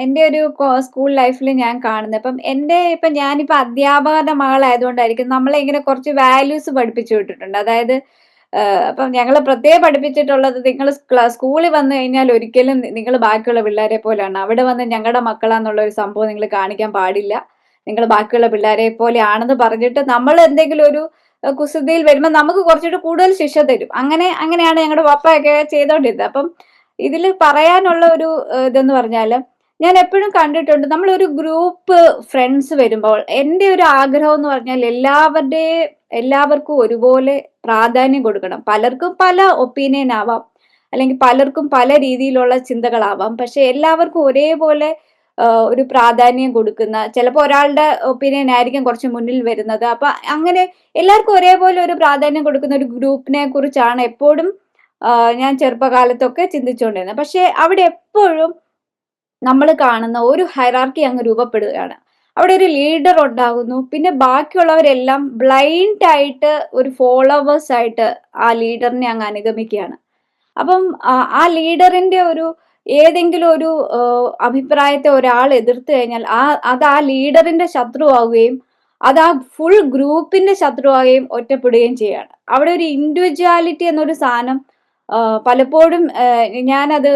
എന്റെ ഒരു സ്കൂൾ ലൈഫിൽ ഞാൻ കാണുന്നത്. ഇപ്പം ഞാനിപ്പോ അധ്യാപകരുടെ മകളായതുകൊണ്ടായിരിക്കും നമ്മളെ ഇങ്ങനെ കുറച്ച് വാല്യൂസ് പഠിപ്പിച്ചു വിട്ടിട്ടുണ്ട്. അതായത് അപ്പം ഞങ്ങള് പ്രത്യേകം പഠിപ്പിച്ചിട്ടുള്ളത് നിങ്ങൾ സ്കൂളിൽ വന്നു കഴിഞ്ഞാൽ ഒരിക്കലും നിങ്ങൾ ബാക്കിയുള്ള പിള്ളേരെ പോലെയാണ്. അവിടെ വന്ന് ഞങ്ങളുടെ മക്കളാന്നുള്ള ഒരു സംഭവം നിങ്ങൾ കാണിക്കാൻ പാടില്ല. നിങ്ങൾ ബാക്കിയുള്ള പിള്ളേരെ പോലെയാണെന്ന് പറഞ്ഞിട്ട് നമ്മൾ എന്തെങ്കിലും ഒരു കുസൃതിയിൽ വരുമ്പോൾ നമുക്ക് കുറച്ചുകൂടി കൂടുതൽ ശിക്ഷ തരും. അങ്ങനെയാണ് ഞങ്ങളുടെ പപ്പയൊക്കെ ചെയ്തോണ്ടിരുന്നത്. അപ്പം ഇതില് പറയാനുള്ള ഒരു ഇതെന്ന് പറഞ്ഞാല് ഞാൻ എപ്പോഴും കണ്ടിട്ടുണ്ട് നമ്മളൊരു ഗ്രൂപ്പ് ഫ്രണ്ട്സ് വരുമ്പോൾ എൻ്റെ ഒരു ആഗ്രഹം എന്ന് പറഞ്ഞാൽ എല്ലാവർക്കും ഒരുപോലെ പ്രാധാന്യം കൊടുക്കണം. പലർക്കും പല ഒപ്പീനിയൻ ആവാം, അല്ലെങ്കിൽ പലർക്കും പല രീതിയിലുള്ള ചിന്തകളാവാം. പക്ഷെ എല്ലാവർക്കും ഒരേപോലെ ഒരു പ്രാധാന്യം കൊടുക്കുന്ന, ചിലപ്പോൾ ഒരാളുടെ ഒപ്പീനിയൻ ആയിരിക്കും കുറച്ച് മുന്നിൽ വരുന്നത്. അപ്പൊ അങ്ങനെ എല്ലാവർക്കും ഒരേപോലെ ഒരു പ്രാധാന്യം കൊടുക്കുന്ന ഒരു ഗ്രൂപ്പിനെ കുറിച്ചാണ് എപ്പോഴും ഞാൻ ചെറുപ്പകാലത്തൊക്കെ ചിന്തിച്ചുകൊണ്ടിരുന്നത്. പക്ഷെ അവിടെ എപ്പോഴും നമ്മൾ കാണുന്ന ഒരു ഹൈറാർക്കി അങ്ങ് രൂപപ്പെടുകയാണ്. അവിടെ ഒരു ലീഡർ ഉണ്ടാകുന്നു, പിന്നെ ബാക്കിയുള്ളവരെല്ലാം ബ്ലൈൻഡ് ആയിട്ട് ഒരു ഫോളോവേഴ്സ് ആയിട്ട് ആ ലീഡറിനെ അങ്ങ് അനുഗമിക്കുകയാണ്. അപ്പം ആ ലീഡറിന്റെ ഒരു ഏതെങ്കിലും ഒരു അഭിപ്രായത്തെ ഒരാൾ എതിർത്ത് കഴിഞ്ഞാൽ അത് ആ ലീഡറിന്റെ ശത്രുവാകുകയും അത് ആ ഫുൾ ഗ്രൂപ്പിന്റെ ശത്രുവാകുകയും ഒറ്റപ്പെടുകയും ചെയ്യാണ്. അവിടെ ഒരു ഇൻഡിവിജ്വാലിറ്റി എന്നൊരു സാധനം പലപ്പോഴും ഞാനത്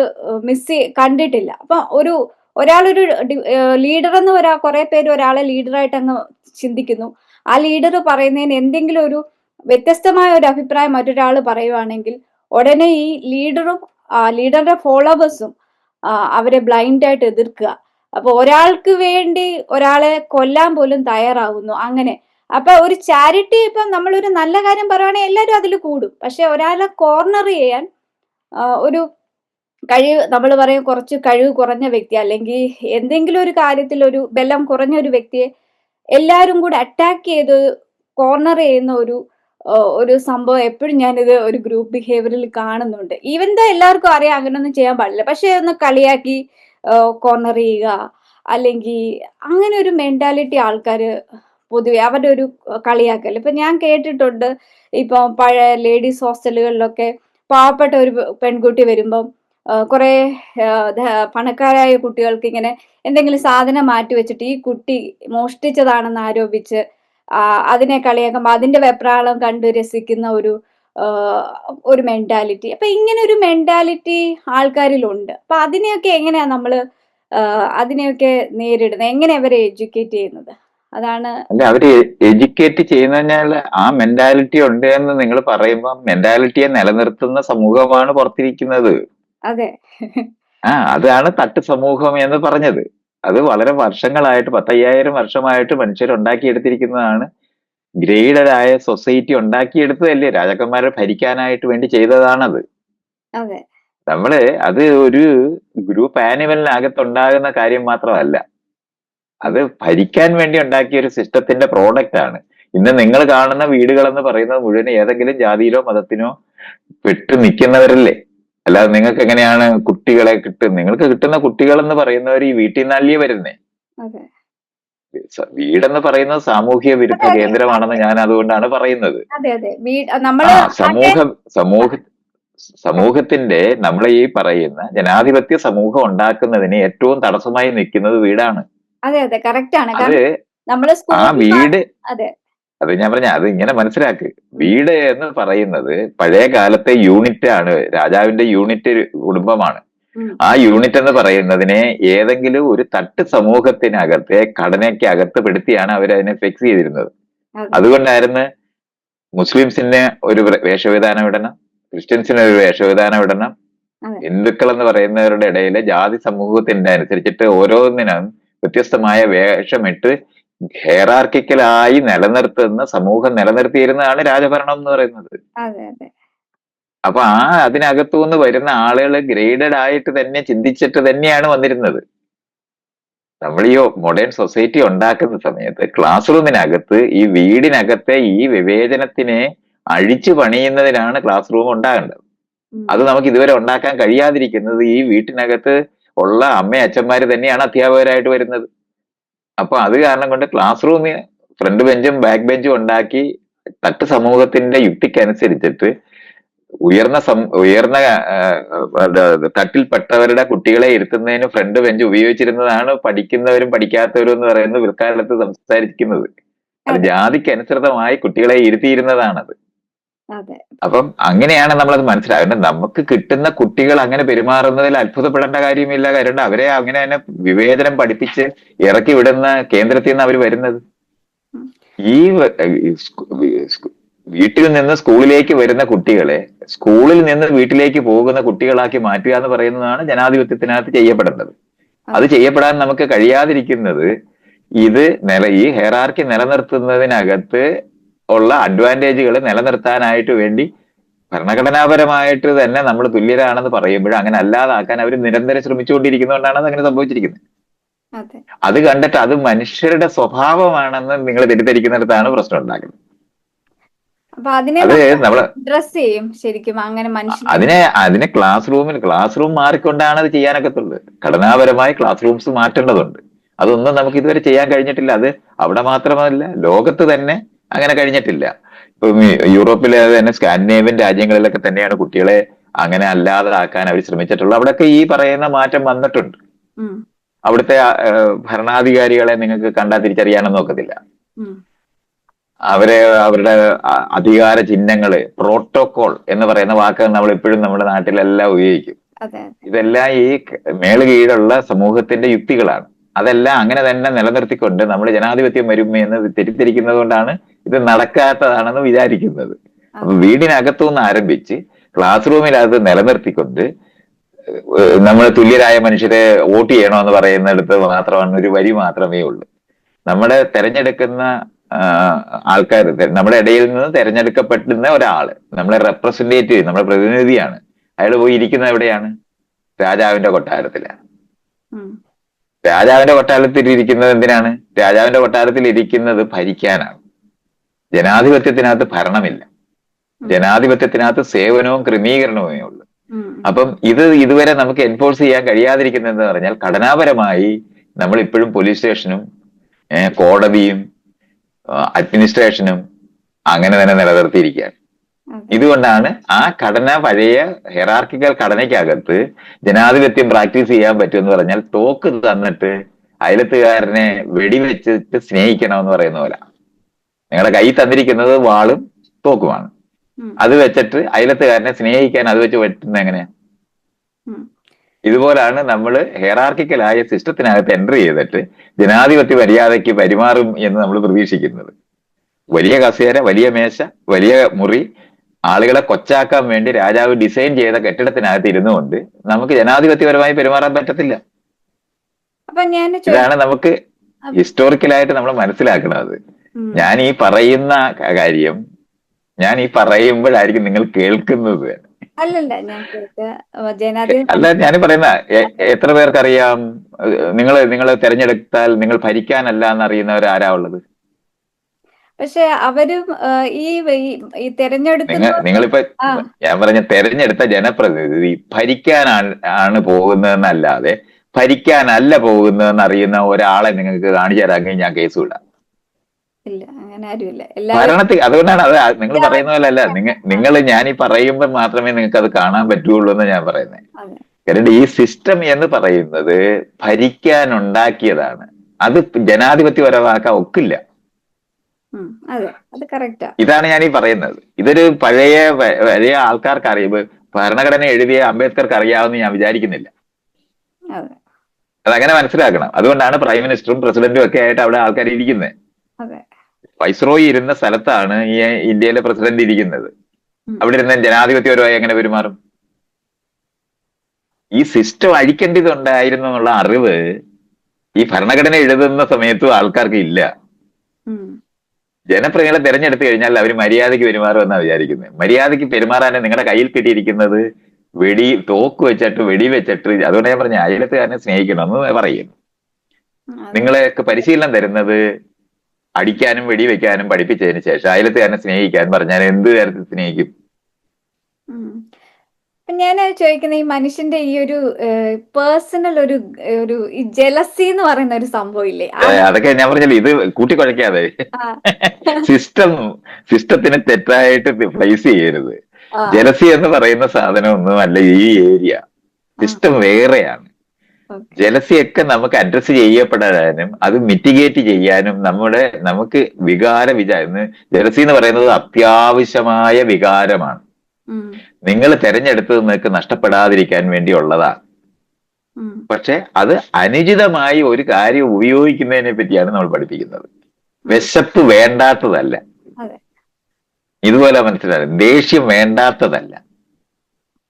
കണ്ടിട്ടില്ല. അപ്പൊ ഒരാളൊരു ലീഡർ എന്ന് കുറെ പേര് ഒരാളെ ലീഡറായിട്ട് അങ്ങ് ചിന്തിക്കുന്നു. ആ ലീഡർ പറയുന്നതിന് എന്തെങ്കിലും ഒരു വ്യത്യസ്തമായ ഒരു അഭിപ്രായം മറ്റൊരാൾ പറയുവാണെങ്കിൽ ഉടനെ ഈ ലീഡറുടെ ഫോളോവേഴ്സും അവരെ ബ്ലൈൻഡ് ആയിട്ട് എതിർക്കുക. അപ്പൊ ഒരാൾക്ക് വേണ്ടി ഒരാളെ കൊല്ലാൻ പോലും തയ്യാറാവുന്നു. അങ്ങനെ അപ്പൊ ഒരു ചാരിറ്റി, ഇപ്പം നമ്മളൊരു നല്ല കാര്യം പറയുവാണെങ്കിൽ എല്ലാവരും അതിൽ കൂടും. പക്ഷെ ഒരാളെ കോർണർ ചെയ്യാൻ ഒരു നമ്മൾ പറയും കുറച്ച് കഴിവ് കുറഞ്ഞ വ്യക്തി, അല്ലെങ്കിൽ എന്തെങ്കിലും ഒരു കാര്യത്തിൽ ഒരു ബലം കുറഞ്ഞ ഒരു വ്യക്തിയെ എല്ലാവരും കൂടെ അറ്റാക്ക് ചെയ്ത് കോർണർ ചെയ്യുന്ന ഒരു സംഭവം എപ്പോഴും ഞാനിത് ഒരു ഗ്രൂപ്പ് ബിഹേവിയറിൽ കാണുന്നുണ്ട്. ഈവൻ ദ എല്ലാവർക്കും അറിയാം അങ്ങനെയൊന്നും ചെയ്യാൻ പാടില്ല, പക്ഷെ ഒന്ന് കളിയാക്കി കോർണർ ചെയ്യുക, അല്ലെങ്കിൽ അങ്ങനെ ഒരു മെന്റാലിറ്റി ആൾക്കാർ പൊതുവെ അവരുടെ ഒരു കളിയാക്കൽ. ഇപ്പൊ ഞാൻ കേട്ടിട്ടുണ്ട്, ഇപ്പൊ പഴയ ലേഡീസ് ഹോസ്റ്റലുകളിലൊക്കെ പാവപ്പെട്ട ഒരു പെൺകുട്ടി വരുമ്പം കുറെ പണക്കാരായ കുട്ടികൾക്ക് ഇങ്ങനെ എന്തെങ്കിലും സാധനം മാറ്റി വെച്ചിട്ട് ഈ കുട്ടി മോഷ്ടിച്ചതാണെന്ന് ആരോപിച്ച് അതിനെ കളിയാക്കുമ്പോൾ അതിന്റെ വെപ്രാളം കണ്ട് രസിക്കുന്ന ഒരു മെന്റാലിറ്റി. അപ്പൊ ഇങ്ങനെ ഒരു മെന്റാലിറ്റി ആൾക്കാരിലുണ്ട്. അപ്പൊ അതിനെയൊക്കെ എങ്ങനെയാ നമ്മള് അതിനെയൊക്കെ നേരിടുന്നത്? എങ്ങനെ അവരെ എഡ്യൂക്കേറ്റ് ചെയ്യുന്നത്? അതാണ്. അല്ല, അവര് എഡ്യൂക്കേറ്റ് ചെയ്യുന്നതിനാൽ ആ മെന്റാലിറ്റി ഉണ്ട് എന്ന് നിങ്ങൾ പറയുമ്പോൾ മെന്റാലിറ്റിയെ നിലനിർത്തുന്ന സമൂഹമാണ് പുറത്തിരിക്കുന്നത്. അതെ. അതാണ് തട്ട് സമൂഹം എന്ന് പറഞ്ഞത്. അത് വളരെ വർഷങ്ങളായിട്ട് 10,000 വർഷമായിട്ട് മനുഷ്യർ ഉണ്ടാക്കിയെടുത്തിരിക്കുന്നതാണ്. ഗ്രേഡഡ് ആയ സൊസൈറ്റി ഉണ്ടാക്കിയെടുത്തതല്ലേ, രാജാക്കന്മാരെ ഭരിക്കാനായിട്ട് വേണ്ടി ചെയ്തതാണത്. അതെ. അത് ഒരു ഗ്രൂപ്പ് ആനിമലിനകത്തുണ്ടാകുന്ന കാര്യം മാത്രമല്ല, അത് ഭരിക്കാൻ വേണ്ടി ഉണ്ടാക്കിയ ഒരു സിസ്റ്റത്തിന്റെ പ്രോഡക്റ്റ് ആണ്. ഇന്ന് നിങ്ങൾ കാണുന്ന വീടുകൾ എന്ന് പറയുന്നത് മുഴുവൻ ഏതെങ്കിലും ജാതിയിലോ മതത്തിനോ പെട്ട് നിൽക്കുന്നവരല്ലേ. അല്ലാതെ നിങ്ങൾക്ക് എങ്ങനെയാണ് കുട്ടികളെ നിങ്ങൾക്ക് കിട്ടുന്ന കുട്ടികൾ എന്ന് പറയുന്നവർ ഈ വീട്ടിൽ നിന്നല്ലേ വരുന്നേ. വീടെന്ന് പറയുന്നത് സാമൂഹ്യ വിരുദ്ധ കേന്ദ്രമാണെന്ന് ഞാൻ അതുകൊണ്ടാണ് പറയുന്നത്. സമൂഹത്തിന്റെ നമ്മൾ ഈ പറയുന്ന ജനാധിപത്യ സമൂഹം ഉണ്ടാക്കുന്നതിന് ഏറ്റവും തടസ്സമായി നിൽക്കുന്നത് വീടാണ്. ആ വീട്, അത് ഞാൻ പറഞ്ഞ അത് ഇങ്ങനെ മനസ്സിലാക്ക്. വീട് എന്ന് പറയുന്നത് പഴയ കാലത്തെ യൂണിറ്റ് ആണ്, രാജാവിന്റെ യൂണിറ്റ് കുടുംബമാണ്. ആ യൂണിറ്റ് എന്ന് പറയുന്നതിനെ ഏതെങ്കിലും ഒരു തട്ട് സമൂഹത്തിനകത്തെ ഘടനയ്ക്കകത്ത് പെടുത്തിയാണ് അവരതിനെ ഫിക്സ് ചെയ്തിരുന്നത്. അതുകൊണ്ടായിരുന്നു മുസ്ലിംസിന് ഒരു വേഷവിധാനം ഇടണം, ക്രിസ്ത്യൻസിന് ഒരു വേഷവിധാനം ഇടണം, ഹിന്ദുക്കൾ എന്ന് പറയുന്നവരുടെ ഇടയിലെ ജാതി സമൂഹത്തിന്റെ അനുസരിച്ചിട്ട് ഓരോന്നിനും വ്യത്യസ്തമായ വേഷമിട്ട് ഹെയറാർക്കിക്കലായി നിലനിർത്തുന്ന സമൂഹം നിലനിർത്തിയിരുന്നതാണ് രാജഭരണം എന്ന് പറയുന്നത്. അപ്പൊ അതിനകത്തുനിന്ന് വരുന്ന ആളുകൾ ഗ്രേഡഡ് ആയിട്ട് തന്നെ ചിന്തിച്ചിട്ട് തന്നെയാണ് വന്നിരുന്നത്. നമ്മൾ ഈ മോഡേൺ സൊസൈറ്റി ഉണ്ടാക്കുന്ന സമയത്ത് ക്ലാസ് റൂമിനകത്ത് ഈ വീടിനകത്തെ ഈ വിവേചനത്തിനെ അഴിച്ചു പണിയുന്നതിനാണ് ക്ലാസ് റൂം ഉണ്ടാകേണ്ടത്. അത് നമുക്ക് ഇതുവരെ ഉണ്ടാക്കാൻ കഴിയാതിരിക്കുന്നത് ഈ വീട്ടിനകത്ത് ഉള്ള അച്ഛന്മാര് തന്നെയാണ് അധ്യാപകരായിട്ട് വരുന്നത്. അപ്പൊ അത് കാരണം കൊണ്ട് ക്ലാസ് റൂമിൽ ഫ്രണ്ട് ബെഞ്ചും ബാക്ക് ബെഞ്ചും ഉണ്ടാക്കി തട്ട് സമൂഹത്തിന്റെ യുക്തിക്കനുസരിച്ചിട്ട് ഉയർന്ന തട്ടിൽപ്പെട്ടവരുടെ കുട്ടികളെ ഇരുത്തുന്നതിന് ഫ്രണ്ട് ബെഞ്ച് ഉപയോഗിച്ചിരുന്നതാണ് പഠിക്കുന്നവരും പഠിക്കാത്തവരും എന്ന് പറയുന്നത് പിൽക്കാലത്ത് സംസാരിക്കുന്നത്. അത് അതെ ജാതിക്ക് അനുസൃതമായി കുട്ടികളെ ഇരുത്തിയിരുന്നതാണത്. അതെ അപ്പം അങ്ങനെയാണ് നമ്മളത് മനസ്സിലാകുന്നത്. നമുക്ക് കിട്ടുന്ന കുട്ടികൾ അങ്ങനെ പെരുമാറുന്നതിൽ അത്ഭുതപ്പെടേണ്ട കാര്യമില്ല. കാരണം അവരെ അങ്ങനെ തന്നെ വിവേചനം പഠിപ്പിച്ച് ഇറക്കി വിടുന്ന കേന്ദ്രത്തിൽ നിന്ന് അവർ വരുന്നത്. ഉം. ഈ വീട്ടിൽ നിന്ന് സ്കൂളിലേക്ക് വരുന്ന കുട്ടികളെ സ്കൂളിൽ നിന്ന് വീട്ടിലേക്ക് പോകുന്ന കുട്ടികളാക്കി മാറ്റുക എന്ന് പറയുന്നതാണ് ജനാധിപത്യത്തിനകത്ത് ചെയ്യപ്പെടേണ്ടത്. അത് അതെ ചെയ്യപ്പെടാൻ നമുക്ക് കഴിയാതിരിക്കുന്നത് ഇത് ഈ ഹെറാർക്കി നിലനിർത്തുന്നതിനകത്ത് ഉള്ള അഡ്വാൻറ്റേജുകൾ നിലനിർത്താനായിട്ട് വേണ്ടി ഭരണഘടനാപരമായിട്ട് തന്നെ നമ്മൾ തുല്യരാണെന്ന് പറയുമ്പോൾ അങ്ങനെ അല്ലാതാക്കാൻ അവർ നിരന്തരം ശ്രമിച്ചുകൊണ്ടിരിക്കുന്നതുകൊണ്ടാണ് അത് അങ്ങനെ സംഭവിച്ചിരിക്കുന്നത്. അതെ അത് കണ്ടിട്ട് അത് മനുഷ്യരുടെ സ്വഭാവമാണെന്ന് നിങ്ങൾ തെറ്റിദ്ധരിക്കുന്നിടത്താണ് പ്രശ്നം ഉണ്ടാക്കുന്നത്. അപ്പൊ അതിനെ അത് നമ്മൾ നമ്മള് അഡ്രസ് ചെയ്യും ശരിക്കും അങ്ങനെ മനുഷ്യനെ അതിനെ ക്ലാസ് റൂം മാറിക്കൊണ്ടാണ് അത് ചെയ്യാനൊക്കത്തുള്ളൂ. ഘടനാപരമായി ക്ലാസ് റൂംസ് മാറ്റേണ്ടതുണ്ട്. അതൊന്നും നമുക്ക് ഇതുവരെ ചെയ്യാൻ കഴിഞ്ഞിട്ടില്ല. അത് അവിടെ മാത്രമല്ല, ലോകത്ത് തന്നെ അങ്ങനെ കഴിഞ്ഞിട്ടില്ല. ഇപ്പം യൂറോപ്പിലെ തന്നെ സ്കാൻഡിനേവിയൻ രാജ്യങ്ങളിലൊക്കെ തന്നെയാണ് കുട്ടികളെ അങ്ങനെ അല്ലാതാക്കാൻ അവർ ശ്രമിച്ചിട്ടുള്ളത്. അവിടെയൊക്കെ ഈ പറയുന്ന മാറ്റം വന്നിട്ടുണ്ട്. ഉം, അവിടുത്തെ ഭരണാധികാരികളെ നിങ്ങൾക്ക് കണ്ടാൽ തിരിച്ചറിയാനൊന്നും നോക്കത്തില്ല. ഉം. അവരെ അവരുടെ അധികാര ചിഹ്നങ്ങള്, പ്രോട്ടോകോൾ എന്ന് പറയുന്ന വാക്ക് നമ്മൾ ഇപ്പോഴും നമ്മുടെ നാട്ടിലെല്ലാം ഉപയോഗിക്കും. അതെ ഇതെല്ലാം ഈ മേള് കീഴുള്ള സമൂഹത്തിന്റെ യുക്തികളാണ്. അതെല്ലാം അങ്ങനെ തന്നെ നിലനിർത്തിക്കൊണ്ട് നമ്മൾ ജനാധിപത്യം വരും എന്ന് തെറ്റിദ്ധരിക്കുന്നത് കൊണ്ടാണ് ഇത് നടക്കാത്തതാണെന്ന് വിചാരിക്കുന്നത്. അപ്പൊ അതെ വീടിനകത്തുനിന്ന് ആരംഭിച്ച് ക്ലാസ് റൂമിനകത്ത് നിലനിർത്തിക്കൊണ്ട് നമ്മൾ തുല്യരായ മനുഷ്യരെ വോട്ട് ചെയ്യണമെന്ന് പറയുന്നിടത്ത് മാത്രമാണ് ഒരു വരി മാത്രമേ ഉള്ളൂ. നമ്മുടെ തെരഞ്ഞെടുക്കുന്ന ആൾക്കാർ, നമ്മുടെ ഇടയിൽ നിന്ന് തെരഞ്ഞെടുക്കപ്പെടുന്ന ഒരാള്, നമ്മളെ റെപ്രസെന്റേറ്റീവ്, നമ്മുടെ പ്രതിനിധിയാണ്. അയാൾ പോയി ഇരിക്കുന്നത് എവിടെയാണ്? രാജാവിന്റെ കൊട്ടാരത്തിലാണ്. ഉം, രാജാവിന്റെ കൊട്ടാരത്തിൽ ഇരിക്കുന്നത് എന്തിനാണ്? രാജാവിന്റെ കൊട്ടാരത്തിൽ ഇരിക്കുന്നത് ഭരിക്കാനാണ്. ജനാധിപത്യത്തിനകത്ത് ഭരണമില്ല. ജനാധിപത്യത്തിനകത്ത് സേവനവും ക്രമീകരണവുമേ ഉള്ളൂ. ഉം, അപ്പം ഇതുവരെ നമുക്ക് എൻഫോഴ്സ് ചെയ്യാൻ കഴിയാതിരിക്കുന്നതെന്ന് പറഞ്ഞാൽ ഘടനാപരമായി നമ്മൾ ഇപ്പോഴും പോലീസ് സ്റ്റേഷനും കോടതിയും അഡ്മിനിസ്ട്രേഷനും അങ്ങനെ തന്നെ നിലനിർത്തിയിരിക്കുകയാണ്. അതെ ഇതുകൊണ്ടാണ് ആ ഘടന, പഴയ ഹെറാർക്കിക്കൽ ഘടനയ്ക്കകത്ത് ജനാധിപത്യം പ്രാക്ടീസ് ചെയ്യാൻ പറ്റുമെന്ന് പറഞ്ഞാൽ തോക്ക് തന്നിട്ട് അയലത്തുകാരനെ വെടിവെച്ചിട്ട് സ്നേഹിക്കണമെന്ന് പറയുന്ന പോലെ. നിങ്ങളുടെ കൈ തന്നിരിക്കുന്നത് വാളും തോക്കുമാണ്. ഉം, അത് വെച്ചിട്ട് അയലത്തുകാരനെ സ്നേഹിക്കാൻ അത് വെച്ച് പറ്റുന്ന എങ്ങനെയാ? ഉം. ഇതുപോലാണ് നമ്മൾ ഹെറാർക്കിക്കലായ സിസ്റ്റത്തിനകത്ത് എൻട്രി ചെയ്തിട്ട് ജനാധിപത്യ മര്യാദയ്ക്ക് പെരുമാറും എന്ന് നമ്മൾ പ്രതീക്ഷിക്കുന്നത്. വലിയ കസേര, വലിയ മേശ, വലിയ മുറി, ആളുകളെ കൊച്ചാക്കാൻ വേണ്ടി രാജാവ് ഡിസൈൻ ചെയ്ത കെട്ടിടത്തിനകത്ത് ഇരുന്നുകൊണ്ട് നമുക്ക് ജനാധിപത്യപരമായി പെരുമാറാൻ പറ്റത്തില്ല. അപ്പൊ ഞാൻ ഇതാണ് നമുക്ക് ഹിസ്റ്റോറിക്കലായിട്ട് നമ്മൾ മനസ്സിലാക്കുന്നത്. ഞാൻ ഈ പറയുന്ന കാര്യം ഞാൻ ഈ പറയുമ്പോഴായിരിക്കും നിങ്ങൾ കേൾക്കുന്നത്. അല്ലല്ല ഞാൻ ജനാധിപത്യം അല്ല, ഞാൻ പറയുന്ന എത്ര പേർക്കറിയാം? നിങ്ങൾ തെരഞ്ഞെടുത്താൽ നിങ്ങൾ ഭരിക്കാനല്ല എന്നറിയുന്നവർ ആരാ ഉള്ളത്? പക്ഷെ അവരും ഈ തെരഞ്ഞെടുക്കുന്ന നിങ്ങളിപ്പോ ഞാൻ പറഞ്ഞ തെരഞ്ഞെടുത്ത ജനപ്രതിനിധി ഭരിക്കാനാണ് പോകുന്നതെന്നല്ലാതെ ഭരിക്കാനല്ല പോകുന്നതെന്ന് അറിയുന്ന ഒരാളെ നിങ്ങൾക്ക് കാണിച്ചു തരാമെങ്കിൽ ഞാൻ കേസ് വിടാം. ഇല്ല, അങ്ങനെ ആരുമില്ല. ഭരണത്തിൽ അതുകൊണ്ടാണ് അത് നിങ്ങൾ പറയുന്ന പോലെ അല്ല. നിങ്ങൾ ഞാൻ ഈ പറയുമ്പോൾ മാത്രമേ നിങ്ങൾക്ക് അത് കാണാൻ പറ്റുള്ളൂ എന്ന് ഞാൻ പറയുന്നത്. കാരണം ഈ സിസ്റ്റം എന്ന് പറയുന്നത് ഭരിക്കാനുണ്ടാക്കിയതാണ്. അത് ജനാധിപത്യപരമാക്കാൻ ഒക്കില്ല. ഇതാണ് ഞാൻ ഈ പറയുന്നത്. ഇതൊരു പഴയ ആൾക്കാർക്ക് അറിയാം. ഭരണഘടന എഴുതിയ അംബേദ്കർക്ക് അറിയാമെന്ന് ഞാൻ വിചാരിക്കുന്നില്ല. അതങ്ങനെ മനസ്സിലാക്കണം. അതുകൊണ്ടാണ് പ്രൈം മിനിസ്റ്ററും പ്രസിഡന്റും ഒക്കെ ആയിട്ട് അവിടെ ആൾക്കാർ ഇരിക്കുന്നത്. വൈസ്രോയി ഇരുന്ന സ്ഥലത്താണ് ഈ ഇന്ത്യയിലെ പ്രസിഡന്റ് ഇരിക്കുന്നത്. അവിടെ ഇരുന്ന ജനാധിപത്യപരമായി എങ്ങനെ പെരുമാറും? ഈ സിസ്റ്റം അഴിക്കേണ്ടതുണ്ടായിരുന്നു എന്നുള്ള അറിവ് ഈ ഭരണഘടന എഴുതുന്ന സമയത്തും ആൾക്കാർക്ക് ഇല്ല. ജനപ്രതിനിധികളെ തെരഞ്ഞെടുത്തു കഴിഞ്ഞാൽ അവർ മര്യാദയ്ക്ക് പെരുമാറുമെന്നാണ് വിചാരിക്കുന്നത്. മര്യാദയ്ക്ക് പെരുമാറാൻ നിങ്ങളുടെ കയ്യിൽ കിട്ടിയിരിക്കുന്നത് തോക്ക് വെച്ചിട്ട് വെടിവെച്ചിട്ട്. അതുകൊണ്ട് ഞാൻ പറഞ്ഞ അയലത്തുകാരനെ സ്നേഹിക്കണമെന്ന് പറയുന്നു. നിങ്ങളെയൊക്കെ പരിശീലനം തരുന്നത് അടിക്കാനും വെടിവെക്കാനും പഠിപ്പിച്ചതിന് ശേഷം അയലത്തുകാരനെ സ്നേഹിക്കാൻ പറഞ്ഞാൽ എന്ത് തരത്തിൽ സ്നേഹിക്കും? ഞാൻ ചോദിക്കുന്ന ഈ മനുഷ്യന്റെ ഈ ഒരു പേഴ്സണൽ ഒരു ഈ ജലസി എന്ന് പറയുന്ന ഒരു സംഭവം ഇല്ലേ? അതൊക്കെ ഞാൻ പറഞ്ഞില്ലേ, ഇത് കൂട്ടിക്കുഴയ്ക്കാതെ സിസ്റ്റത്തിനെ തെറ്റായിട്ട് പ്ലേസ് ചെയ്യരുത്. ജലസി എന്ന് പറയുന്ന സാധനം ഒന്നുമല്ല ഈ ഏരിയ. സിസ്റ്റം വേറെയാണ്. ജലസിയൊക്കെ നമുക്ക് അഡ്രസ് ചെയ്യപ്പെടാനും അത് മിറ്റിഗേറ്റ് ചെയ്യാനും നമുക്ക് ജലസി എന്ന് പറയുന്നത് അത്യാവശ്യമായ വികാരമാണ്. നിങ്ങൾ തെരഞ്ഞെടുത്തത് നിങ്ങൾക്ക് നഷ്ടപ്പെടാതിരിക്കാൻ വേണ്ടിയുള്ളതാണ്. പക്ഷെ അത് അനുചിതമായി ഒരു കാര്യം ഉപയോഗിക്കുന്നതിനെ പറ്റിയാണ് നമ്മൾ പഠിപ്പിക്കുന്നത്. വിശപ്പ് വേണ്ടാത്തതല്ല, ഇതുപോലെ മനസ്സിലാകും. ദേഷ്യം വേണ്ടാത്തതല്ല,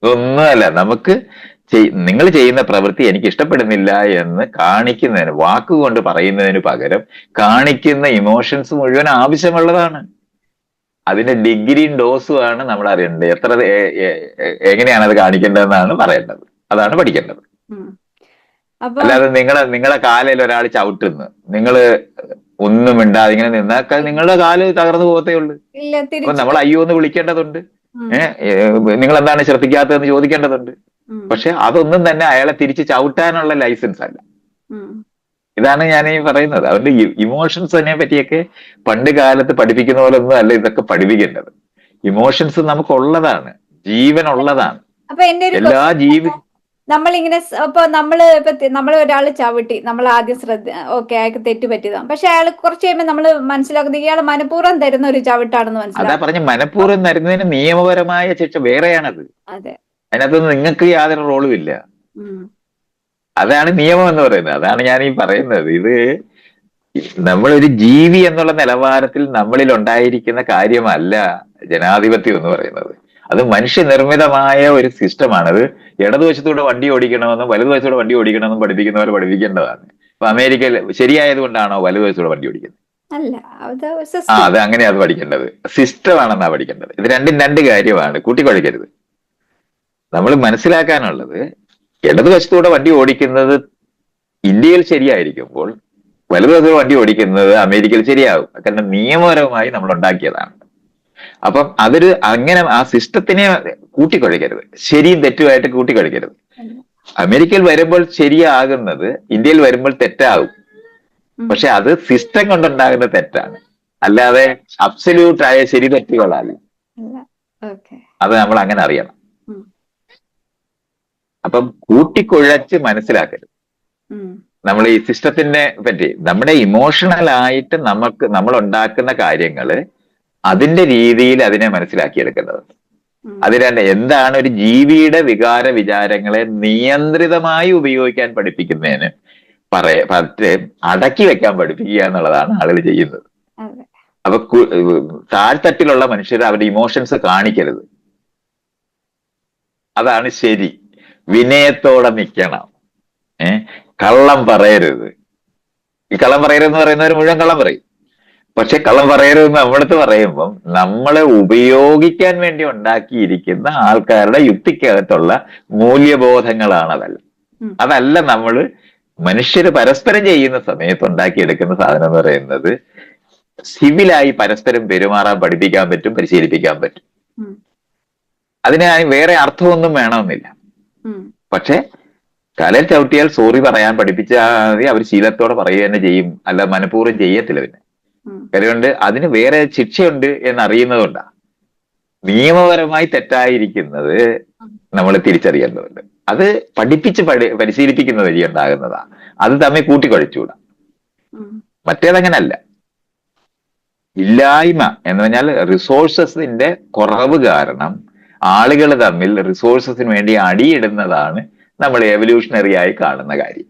ഇതൊന്നുമല്ല. നമുക്ക് നിങ്ങൾ ചെയ്യുന്ന പ്രവൃത്തി എനിക്ക് ഇഷ്ടപ്പെടുന്നില്ല എന്ന് കാണിക്കുന്നതിന്, വാക്കുകൊണ്ട് പറയുന്നതിന് പകരം കാണിക്കുന്ന ഇമോഷൻസ് മുഴുവൻ ആവശ്യമുള്ളതാണ്. അതിന്റെ ഡിഗ്രിയും ഡോസും ആണ് നമ്മൾ അറിയേണ്ടത്. എങ്ങനെയാണ് അത് കാണിക്കേണ്ടതെന്നാണ് പറയേണ്ടത്, അതാണ് പഠിക്കേണ്ടത്. അല്ലാതെ നിങ്ങളെ കാലിൽ ഒരാൾ ചവിട്ടുന്നു, നിങ്ങള് ഒന്നും മിണ്ടാതെ ഇങ്ങനെ നിന്നാൽ നിങ്ങളുടെ കാല് തകർന്നു പോകത്തേ ഉള്ളൂ. അപ്പൊ നമ്മൾ അയ്യോ എന്ന് വിളിക്കേണ്ടതുണ്ട്. നിങ്ങൾ എന്താണ് ശ്രദ്ധിക്കാത്തതെന്ന് ചോദിക്കേണ്ടതുണ്ട്. പക്ഷെ അതൊന്നും തന്നെ അയാളെ തിരിച്ച് ചവിട്ടാനുള്ള ലൈസൻസ് അല്ല. ഇതാണ് ഞാൻ ഈ പറയുന്നത്. അതുകൊണ്ട് ഇമോഷൻസിനെ പറ്റിയൊക്കെ പണ്ട് കാലത്ത് പഠിപ്പിക്കുന്ന പോലെ ഒന്നും അല്ല ഇതൊക്കെ പഠിപ്പിക്കേണ്ടത്. ഇമോഷൻസ് നമുക്കുള്ളതാണ്, ജീവനുള്ളതാണ്. എല്ലാ നമ്മളിങ്ങനെ ഇപ്പൊ നമ്മളെ ഒരാൾ ചവിട്ടി, നമ്മൾ ആദ്യം ഓക്കെ അയാൾക്ക് തെറ്റ് പറ്റിയതാണ്. പക്ഷെ അയാൾ കുറച്ച് കഴിയുമ്പോൾ നമ്മൾ മനസ്സിലാക്കുന്നത് ഇയാൾ മനഃപൂർവ്വം തരുന്ന ഒരു ചവിട്ടാണെന്ന് മനസ്സിലാവും. അതാ പറഞ്ഞ മനഃപൂർവ്വം തരുന്നതിന് നിയമപരമായ ശിക്ഷ വേറെയാണത്. അതെ, അതിനകത്തൊന്നും നിങ്ങൾക്ക് യാതൊരു റോളും ഇല്ല. അതാണ് നിയമം എന്ന് പറയുന്നത്. അതാണ് ഞാൻ ഈ പറയുന്നത്. ഇത് നമ്മളൊരു ജീവി എന്നുള്ള നിലവാരത്തിൽ നമ്മളിൽ ഉണ്ടായിരിക്കുന്ന കാര്യമല്ല ജനാധിപത്യം എന്ന് പറയുന്നത്. അത് മനുഷ്യനിർമ്മിതമായ ഒരു സിസ്റ്റമാണ്. അത് ഇടതുവശത്തൂടെ വണ്ടി ഓടിക്കണമെന്നും വലതുവശത്തൂടെ വണ്ടി ഓടിക്കണമെന്നും പഠിപ്പിക്കുന്നവരെ പഠിപ്പിക്കേണ്ടതാണ്. ഇപ്പൊ അമേരിക്കയിൽ ശരിയായത് കൊണ്ടാണോ വലതുവശത്തൂടെ വണ്ടി ഓടിക്കുന്നത്? അത് അങ്ങനെയാണ് പഠിക്കേണ്ടത്. സിസ്റ്റമാണെന്നാ പഠിക്കേണ്ടത്. ഇത് രണ്ടും രണ്ട് കാര്യമാണ്, കൂട്ടിക്കൊഴിക്കരുത്. നമ്മൾ മനസ്സിലാക്കാനുള്ളത്, ഇടതുവശത്തൂടെ വണ്ടി ഓടിക്കുന്നത് ഇന്ത്യയിൽ ശരിയായിരിക്കുമ്പോൾ വലതുവശത്തൂടെ വണ്ടി ഓടിക്കുന്നത് അമേരിക്കയിൽ ശരിയാകും. കാരണം നിയമപരമായി നമ്മൾ ഉണ്ടാക്കിയതാണ്. അപ്പം അങ്ങനെ ആ സിസ്റ്റത്തിനെ കൂട്ടിക്കൊഴിക്കരുത്, ശരിയും തെറ്റുമായിട്ട് കൂട്ടിക്കൊഴിക്കരുത്. അമേരിക്കയിൽ വരുമ്പോൾ ശരിയാകുന്നത് ഇന്ത്യയിൽ വരുമ്പോൾ തെറ്റാകും. പക്ഷെ അത് സിസ്റ്റം കൊണ്ടുണ്ടാകുന്ന തെറ്റാണ്, അല്ലാതെ അബ്സല്യൂട്ട് ആയ ശരി തെറ്റുകളല്ല. അത് നമ്മൾ അങ്ങനെ അറിയണം. അപ്പം കൂട്ടിക്കുഴച്ച് മനസ്സിലാക്കരുത്. നമ്മൾ ഈ സിസ്റ്റത്തിനെ പറ്റി നമ്മുടെ ഇമോഷണൽ ആയിട്ട് നമ്മൾ ഉണ്ടാക്കുന്ന കാര്യങ്ങള് അതിന്റെ രീതിയിൽ അതിനെ മനസ്സിലാക്കിയെടുക്കേണ്ടതുണ്ട്. അതിനെ എന്താണ് ഒരു ജീവിയുടെ വികാര വിചാരങ്ങളെ നിയന്ത്രിതമായി ഉപയോഗിക്കാൻ പഠിപ്പിക്കുന്നതിന് അടക്കി വെക്കാൻ പഠിപ്പിക്കുക എന്നുള്ളതാണ് ആളുകൾ ചെയ്യുന്നത്. അപ്പൊ താഴ്ത്തട്ടിലുള്ള മനുഷ്യർ അവരുടെ ഇമോഷൻസ് കാണിക്കരുത്, അതാണ് ശരി. വിനയത്തോടെ നിൽക്കണം, കള്ളം പറയരുത്. ഈ കള്ളം പറയരുതെന്ന് പറയുന്നവർ മുഴുവൻ കള്ളം പറയും. പക്ഷെ കള്ളം പറയരുതെന്ന് നമ്മളടുത്ത് പറയുമ്പം നമ്മളെ ഉപയോഗിക്കാൻ വേണ്ടി ഉണ്ടാക്കിയിരിക്കുന്ന ആൾക്കാരുടെ യുക്തിക്കകത്തുള്ള മൂല്യബോധങ്ങളാണ് അതല്ല നമ്മള് മനുഷ്യര് പരസ്പരം ചെയ്യുന്ന സമയത്ത് ഉണ്ടാക്കിയെടുക്കുന്ന സാധനം എന്ന് പറയുന്നത് സിവിലായി പരസ്പരം പെരുമാറാൻ പഠിപ്പിക്കാൻ പറ്റും, പരിശീലിപ്പിക്കാൻ പറ്റും. അതിന് വേറെ അർത്ഥമൊന്നും വേണമെന്നില്ല. പക്ഷെ കാലിൽ ചവിട്ടിയാൽ സോറി പറയാൻ പഠിപ്പിച്ചാൽ അവർ ശീലത്തോടെ പറയുക തന്നെ ചെയ്യും, അല്ല മനഃപൂർവ്വം ചെയ്യത്തില്ല. പിന്നെ അതുകൊണ്ട് അതിന് വേറെ ശിക്ഷയുണ്ട് എന്നറിയുന്നതുകൊണ്ടാ നിയമപരമായി തെറ്റായിരിക്കുന്നത് നമ്മൾ തിരിച്ചറിയേണ്ടതുണ്ട്. അത് പഠിപ്പിച്ച് പരിശീലിപ്പിക്കുന്ന വഴി ഉണ്ടാകുന്നതാ. അത് തമ്മിൽ കൂട്ടിക്കുഴച്ചുകൂടാ. മറ്റേതങ്ങനല്ല. ഇല്ലായ്മ എന്ന് പറഞ്ഞാൽ റിസോഴ്സസിന്റെ കുറവ് കാരണം ആളുകൾ തമ്മിൽ റിസോഴ്സസിന് വേണ്ടി അടിയിടുന്നതാണ് നമ്മൾ എവല്യൂഷണറി ആയി കാണുന്ന കാര്യം.